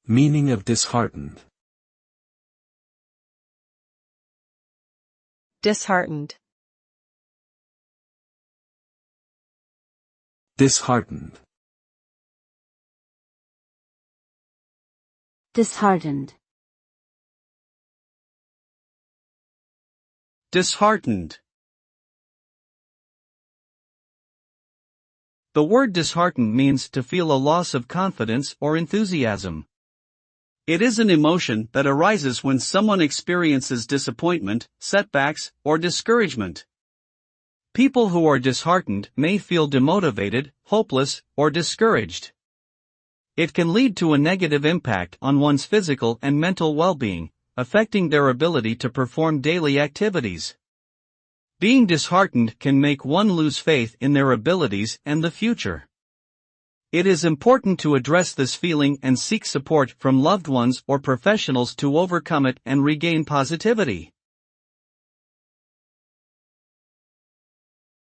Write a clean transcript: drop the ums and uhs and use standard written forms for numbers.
Meaning of disheartened. Disheartened. Disheartened. Disheartened. Disheartened. The word disheartened means to feel a loss of confidence or enthusiasm. It is an emotion that arises when someone experiences disappointment, setbacks, or discouragement. People who are disheartened may feel demotivated, hopeless, or discouraged. It can lead to a negative impact on one's physical and mental well-being, affecting their ability to perform daily activities. Being disheartened can make one lose faith in their abilities and the future. It is important to address this feeling and seek support from loved ones or professionals to overcome it and regain positivity.